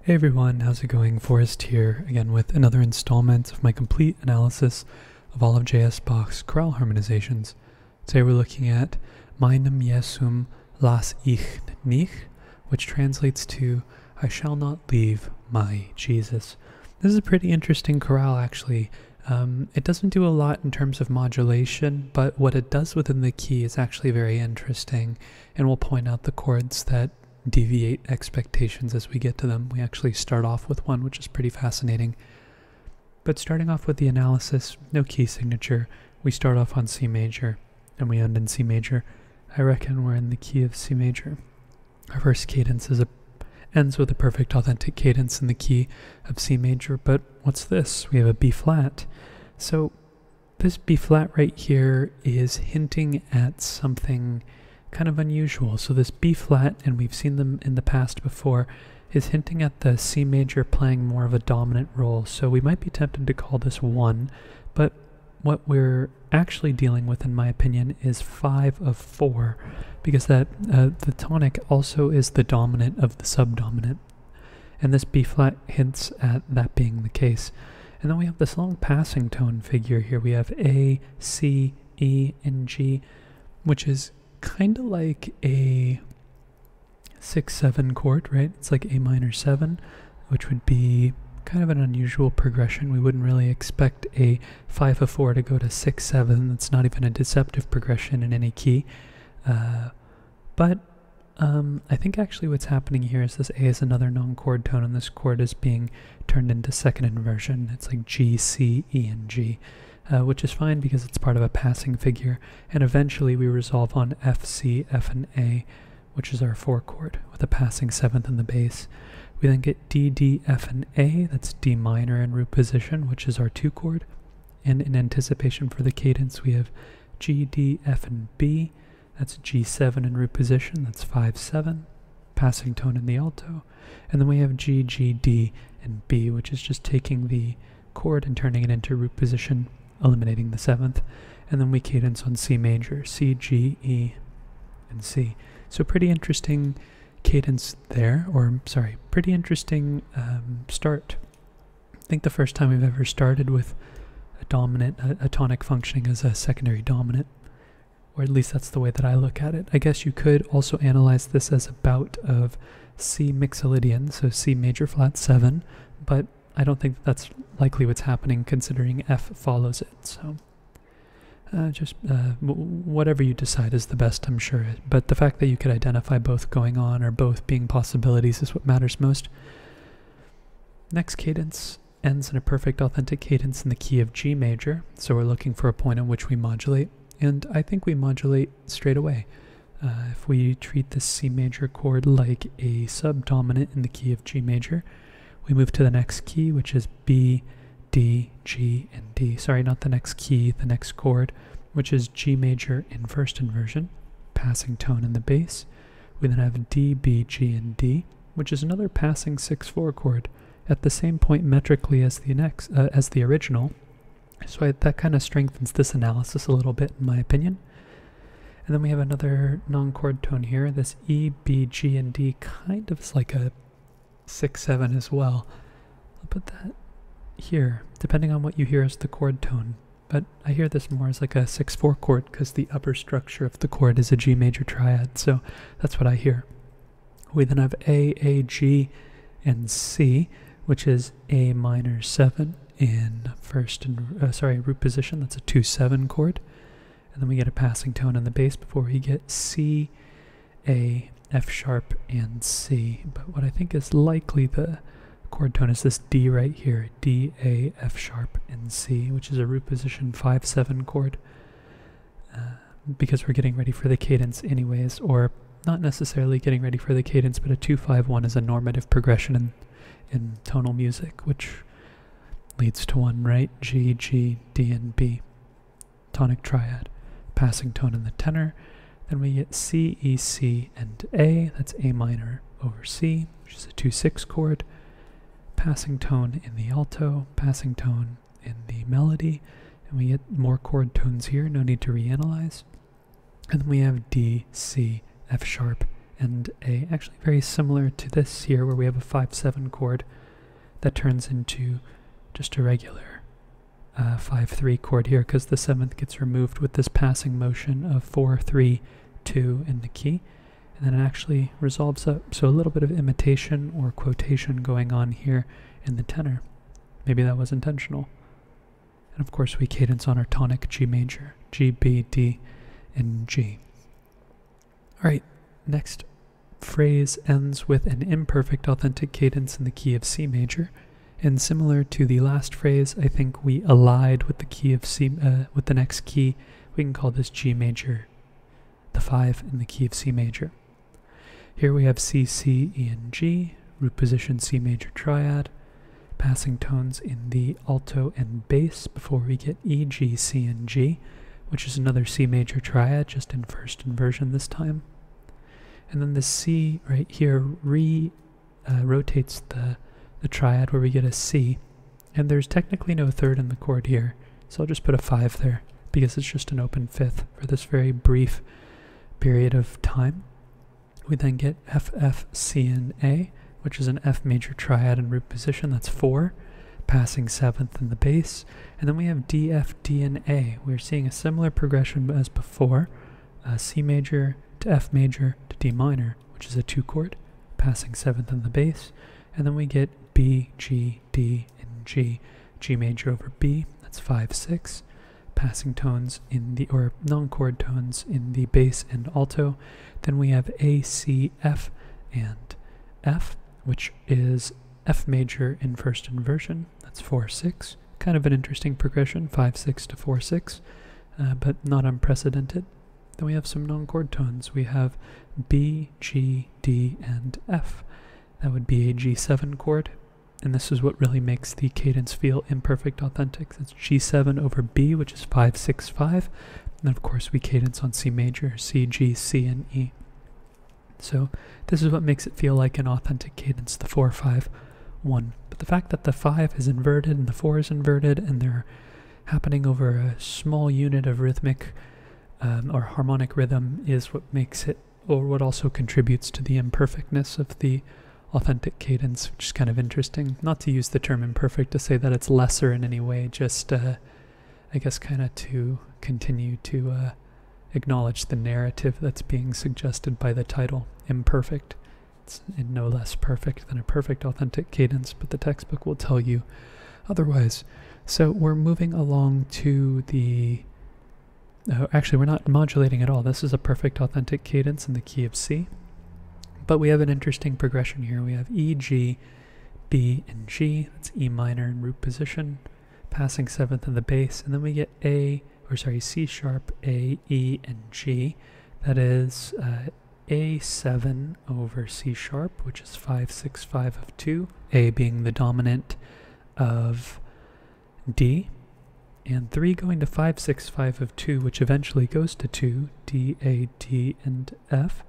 Hey everyone, how's it going? Forrest here, again with another installment of my complete analysis of all of J.S. Bach's chorale harmonizations. Today we're looking at Meinem Jesum las ich nicht, which translates to I shall not leave my Jesus. This is a pretty interesting chorale actually. It doesn't do a lot in terms of modulation, but what it does within the key is actually very interesting, and we'll point out the chords that deviate expectations as we get to them. We actually start off with one which is pretty fascinating. But starting off with the analysis, no key signature. We start off on C major and we end in C major. I reckon we're in the key of C major. Our first cadence ends with a perfect authentic cadence in the key of C major, but what's this? We have a B flat. So this B flat right here is hinting at something kind of unusual. So this B flat, and we've seen them in the past before, is hinting at the C major playing more of a dominant role. So we might be tempted to call this 1, but what we're actually dealing with, in my opinion, is 5 of 4, because that the tonic also is the dominant of the subdominant, and this B flat hints at that being the case. And then we have this long passing tone figure here. We have A, C, E, and G, which is kind of like a 6-7 chord, right? It's like A minor 7, which would be kind of an unusual progression. We wouldn't really expect a 5 of 4 to go to 6-7. That's not even a deceptive progression in any key. But I think actually what's happening here is this A is another non-chord tone, and this chord is being turned into second inversion. It's like G, C, E, and G. Which is fine because it's part of a passing figure, and eventually we resolve on F, C, F, and A, which is our 4 chord, with a passing 7th in the bass. We then get D, D, F, and A, that's D minor in root position, which is our 2 chord, and in anticipation for the cadence we have G, D, F, and B, that's G7 in root position, that's 5-7, passing tone in the alto, and then we have G, G, D, and B, which is just taking the chord and turning it into root position, eliminating the 7th, and then we cadence on C major, C, G, E, and C. So pretty interesting cadence there, or sorry, pretty interesting start. I think the first time we've ever started with a dominant, a tonic functioning as a secondary dominant, or at least that's the way that I look at it. I guess you could also analyze this as a bout of C mixolydian, so C major flat 7, but I don't think that's likely what's happening considering F follows it, so whatever you decide is the best, I'm sure. But the fact that you could identify both going on or both being possibilities is what matters most. Next cadence ends in a perfect authentic cadence in the key of G major, so we're looking for a point at which we modulate, and I think we modulate straight away. If we treat this C major chord like a subdominant in the key of G major, we move to the next key, which is B, D, G, and D. Sorry, not the next key, the next chord, which is G major in first inversion, passing tone in the bass. We then have D, B, G, and D, which is another passing 6-4 chord at the same point metrically as the original. So that kind of strengthens this analysis a little bit, in my opinion. And then we have another non-chord tone here. This E, B, G, and D kind of is like a 6-7 as well. I'll put that here, depending on what you hear as the chord tone. But I hear this more as like a 6-4 chord because the upper structure of the chord is a G major triad, so that's what I hear. We then have A, G, and C, which is A minor 7 in root position. That's a 2-7 chord. And then we get a passing tone in the bass before we get C, A, F sharp, and C. But what I think is likely the chord tone is this D right here, D, A, F sharp, and C, which is a root position 5-7 chord, because we're getting ready for the cadence anyways, or not necessarily getting ready for the cadence, but a 2-5-1 is a normative progression in tonal music, which leads to 1, right? G, G, D, and B. Tonic triad. Passing tone in the tenor. Then we get C, E, C, and A. That's A minor over C, which is a 2-6 chord. Passing tone in the alto, passing tone in the melody, and we get more chord tones here, no need to reanalyze. And then we have D, C, F sharp, and A. Actually very similar to this here where we have a 5-7 chord that turns into just a regular 5-3 chord here because the 7th gets removed with this passing motion of 4-3-2 in the key, and then it actually resolves up. So a little bit of imitation or quotation going on here in the tenor. Maybe that was intentional. And of course we cadence on our tonic G major, G, B, D, and G. Alright, next phrase ends with an imperfect authentic cadence in the key of C major. And similar to the last phrase, I think we allied with the key of C, with the next key. We can call this G major, the 5 in the key of C major. Here we have C, C, E, and G, root position C major triad, passing tones in the alto and bass before we get E, G, C, and G, which is another C major triad, just in first inversion this time. And then the C right here rotates the triad where we get a C, and there's technically no third in the chord here, so I'll just put a 5 there because it's just an open 5th for this very brief period of time. We then get F, F, C, and A, which is an F major triad in root position, that's 4, passing 7th in the bass, and then we have D, F, D, and A. We're seeing a similar progression as before, C major to F major to D minor, which is a 2 chord, passing 7th in the bass, and then we get B, G, D, and G. G major over B, that's 5-6. Passing tones in the, or non-chord tones in the bass and alto. Then we have A, C, F, and F, which is F major in first inversion, that's 4-6. Kind of an interesting progression, 5-6 to 4-6, but not unprecedented. Then we have some non-chord tones. We have B, G, D, and F. That would be a G7 chord, and this is what really makes the cadence feel imperfect authentic. It's G7 over B, which is 5-6-5, and then of course we cadence on C major, C, G, C, and E. So this is what makes it feel like an authentic cadence, the 4-5-1. But the fact that the 5 is inverted and the 4 is inverted, and they're happening over a small unit of rhythmic or harmonic rhythm is what makes it, or what also contributes to the imperfectness of the authentic cadence, which is kind of interesting. Not to use the term imperfect to say that it's lesser in any way, just I guess kind of to continue to acknowledge the narrative that's being suggested by the title, imperfect. It's no less perfect than a perfect authentic cadence, but the textbook will tell you otherwise. So we're moving along to the actually we're not modulating at all. This is a perfect authentic cadence in the key of C. But we have an interesting progression here. We have E, G, B, and G. That's E minor in root position, passing 7th in the bass. And then we get C sharp, A, E, and G. That is A7 over C sharp, which is 5-6-5 of 2. A being the dominant of D. And 3 going to 5-6-5 of 2, which eventually goes to 2, D, A, D, and F.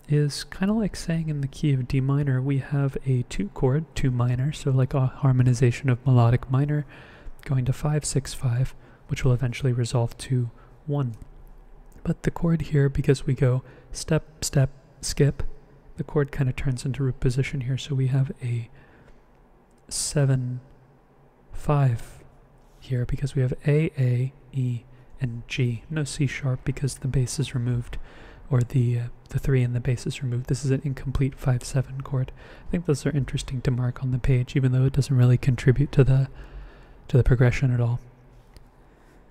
Is kind of like saying in the key of D minor we have a 2 chord, 2 minor, so like a harmonization of melodic minor, going to 5-6-5, which will eventually resolve to 1. But the chord here, because we go step, step, skip, the chord kind of turns into root position here, so we have a 7-5 here because we have A, E, and G. No C sharp because the bass is removed, or the 3 in the bass is removed. This is an incomplete 5-7 chord. I think those are interesting to mark on the page, even though it doesn't really contribute to the progression at all.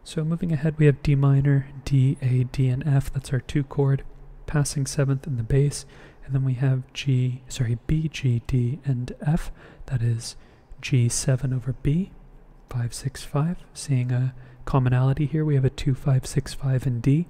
So moving ahead, we have D minor, D, A, D, and F. That's our 2 chord, passing 7th in the bass, and then we have B, G, D, and F. That is G7 over B, 5-6-5. Seeing a commonality here, we have a 2-5-6-5 in D,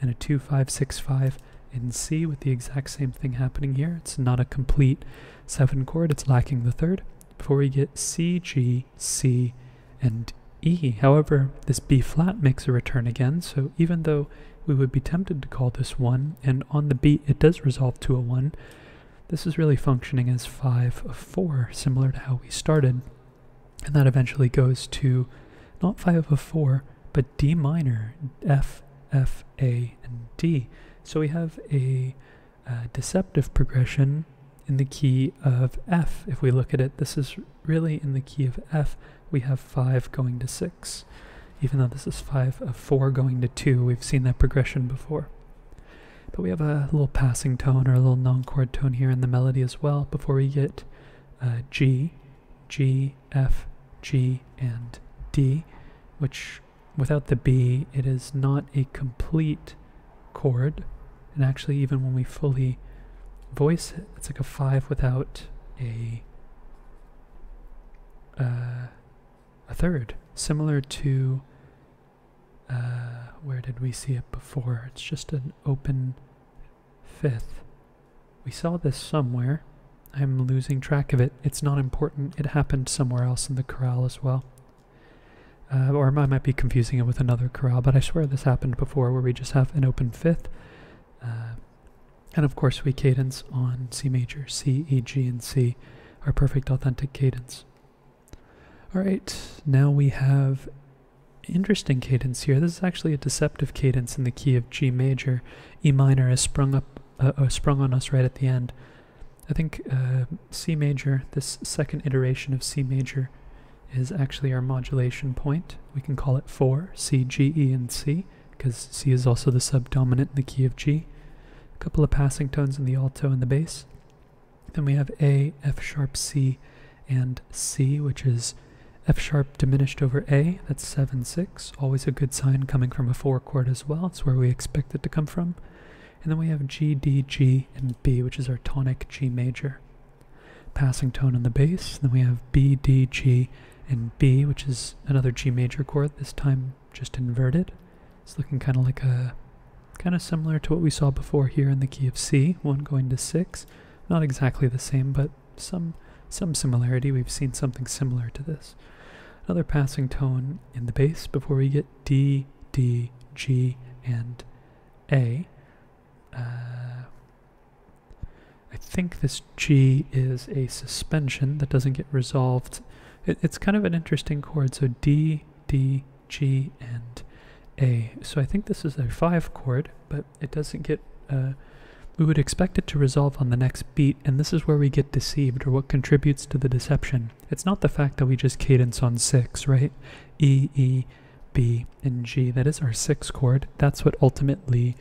and a 2-5-6-5 in C, with the exact same thing happening here. It's not a complete 7 chord, it's lacking the 3rd, before we get C, G, C, and E. However, this B flat makes a return again, so even though we would be tempted to call this 1, and on the beat it does resolve to a 1, this is really functioning as 5 of 4, similar to how we started, and that eventually goes to not 5 of 4, but D minor, F, F, A, and D. So we have a deceptive progression in the key of F. If we look at it, this is really in the key of F. We have 5 going to 6. Even though this is 5 of 4 going to 2, we've seen that progression before. But we have a little passing tone or a little non-chord tone here in the melody as well before we get G, G, F, G, and D, which without the B, it is not a complete chord. And actually, even when we fully voice it, it's like a 5 without a third. Similar to, where did we see it before? It's just an open 5th. We saw this somewhere. I'm losing track of it. It's not important. It happened somewhere else in the chorale as well. Or I might be confusing it with another chorale, but I swear this happened before where we just have an open 5th. And of course we cadence on C major. C, E, G, and C are perfect authentic cadence. Alright, now we have interesting cadence here. This is actually a deceptive cadence in the key of G major. E minor is sprung on us right at the end. I think C major, this second iteration of C major, is actually our modulation point. We can call it 4, C, G, E, and C, because C is also the subdominant in the key of G. A couple of passing tones in the alto and the bass. Then we have A, F sharp, C, and C, which is F sharp diminished over A. That's 7/6. Always a good sign coming from a 4 chord as well. It's where we expect it to come from. And then we have G, D, G, and B, which is our tonic G major. Passing tone on the bass. Then we have B, D, G, and B, which is another G major chord, this time just inverted. It's looking kind of similar to what we saw before here in the key of C, 1 going to 6. Not exactly the same, but some similarity. We've seen something similar to this. Another passing tone in the bass before we get D, D, G, and A. I think this G is a suspension that doesn't get resolved. It's kind of an interesting chord, so D, D, G, and A. So I think this is a 5 chord, but it doesn't get, we would expect it to resolve on the next beat, and this is where we get deceived, or what contributes to the deception. It's not the fact that we just cadence on 6, right? E, E, B, and G. That is our 6 chord. That's what ultimately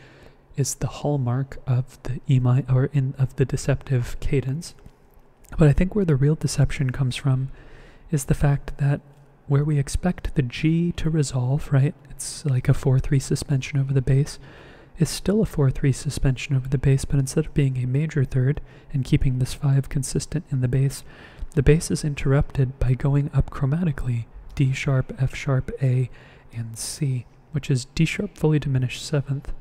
is the hallmark of the of the deceptive cadence. But I think where the real deception comes from is the fact that where we expect the G to resolve, right? It's like a 4/3 suspension over the bass. Is still a 4/3 suspension over the bass, but instead of being a major third and keeping this 5 consistent in the bass is interrupted by going up chromatically, D sharp, F sharp, A, and C, which is D sharp fully diminished 7th,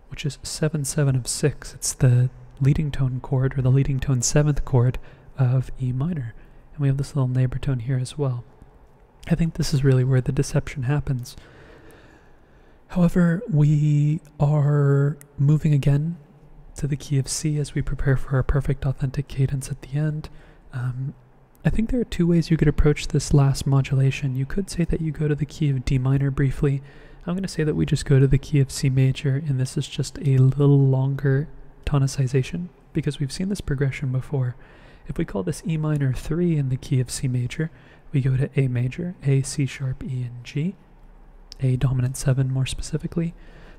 which is 7/7 of 6. It's the leading tone chord, or the leading tone 7th chord of E minor. And we have this little neighbor tone here as well. I think this is really where the deception happens. However, we are moving again to the key of C as we prepare for our perfect authentic cadence at the end. I think there are 2 ways you could approach this last modulation. You could say that you go to the key of D minor briefly. I'm going to say that we just go to the key of C major, and this is just a little longer tonicization, because we've seen this progression before. If we call this E minor 3 in the key of C major, we go to A major, A, C sharp, E, and G. A dominant 7 more specifically.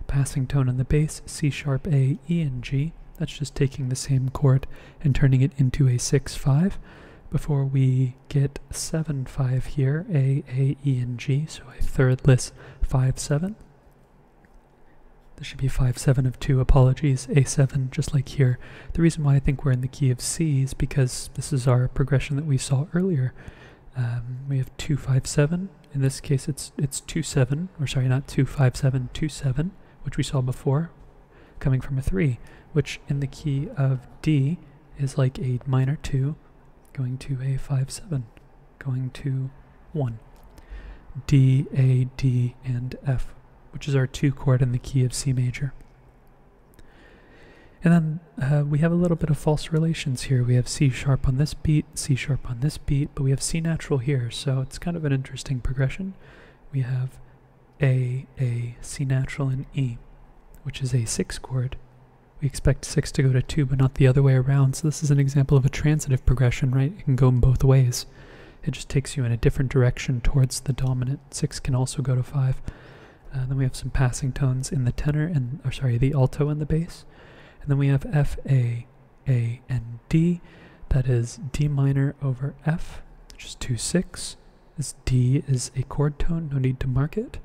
Passing tone on the bass, C sharp, A, E, and G. That's just taking the same chord and turning it into a 6/5 before we get 7/5 here, A, E, and G, so a thirdless 5/7. This should be 5/7 of 2, apologies, A7, just like here. The reason why I think we're in the key of C is because this is our progression that we saw earlier. We have 2/5/7. In this case, it's 2/7, or sorry, not 2/5/7, 2/7, which we saw before, coming from a 3, which in the key of D is like a minor 2, going to a 5/7, going to 1. D, A, D, and F, which is our 2 chord in the key of C major. And then we have a little bit of false relations here. We have C sharp on this beat, C sharp on this beat, but we have C natural here, so it's kind of an interesting progression. We have A, C natural, and E, which is a 6 chord. We we expect 6 to go to 2, but not the other way around. So this is an example of a transitive progression, right? It can go in both ways. It just takes you in a different direction towards the dominant. 6 can also go to 5. Then we have some passing tones in the tenor, the alto and the bass. And then we have F, A, and D. That is D minor over F, which is 2/6. This D is a chord tone, no need to mark it.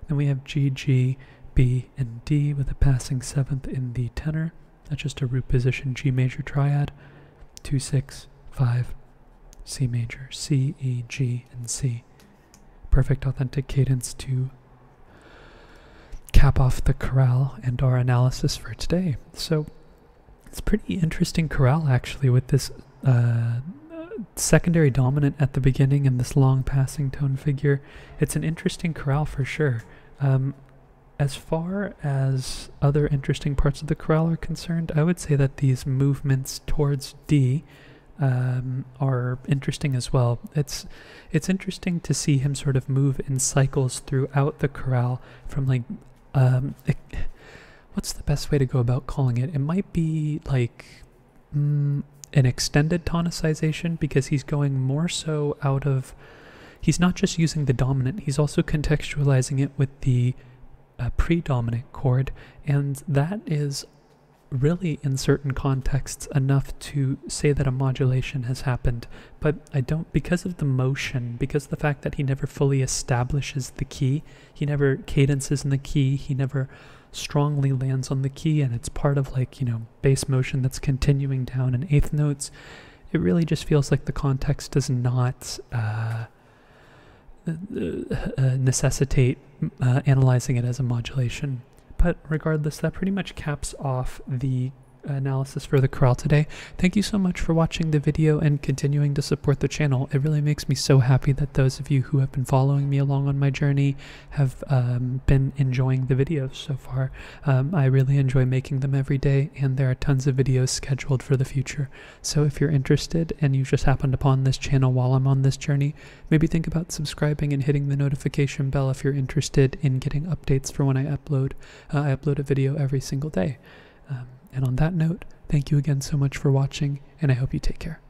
Then we have G, G, B, and D with a passing 7th in the tenor. That's just a root position G major triad. 2/6, 5, C major, C, E, G, and C. Perfect authentic cadence to cap off the chorale and our analysis for today. So it's a pretty interesting chorale actually, with this secondary dominant at the beginning and this long passing tone figure. It's an interesting chorale for sure. As far as other interesting parts of the chorale are concerned, I would say that these movements towards D are interesting as well. It's interesting to see him sort of move in cycles throughout the chorale from like what's the best way to go about calling it? It might be like an extended tonicization, because he's going more so out of, he's not just using the dominant, he's also contextualizing it with the predominant chord, and that is really in certain contexts enough to say that a modulation has happened. But I don't, because of the motion, because of the fact that he never fully establishes the key, he never cadences in the key, he never strongly lands on the key, and it's part of like, you know, bass motion that's continuing down in eighth notes. It really just feels like the context does not necessitate analyzing it as a modulation. But regardless, that pretty much caps off the analysis for the chorale today. Thank you so much for watching the video and continuing to support the channel. It really makes me so happy that those of you who have been following me along on my journey have been enjoying the videos so far. I really enjoy making them every day, and there are tons of videos scheduled for the future. So if you're interested and you just happened upon this channel while I'm on this journey, maybe think about subscribing and hitting the notification bell if you're interested in getting updates for when I upload. I upload a video every single day. And on that note, thank you again so much for watching, and I hope you take care.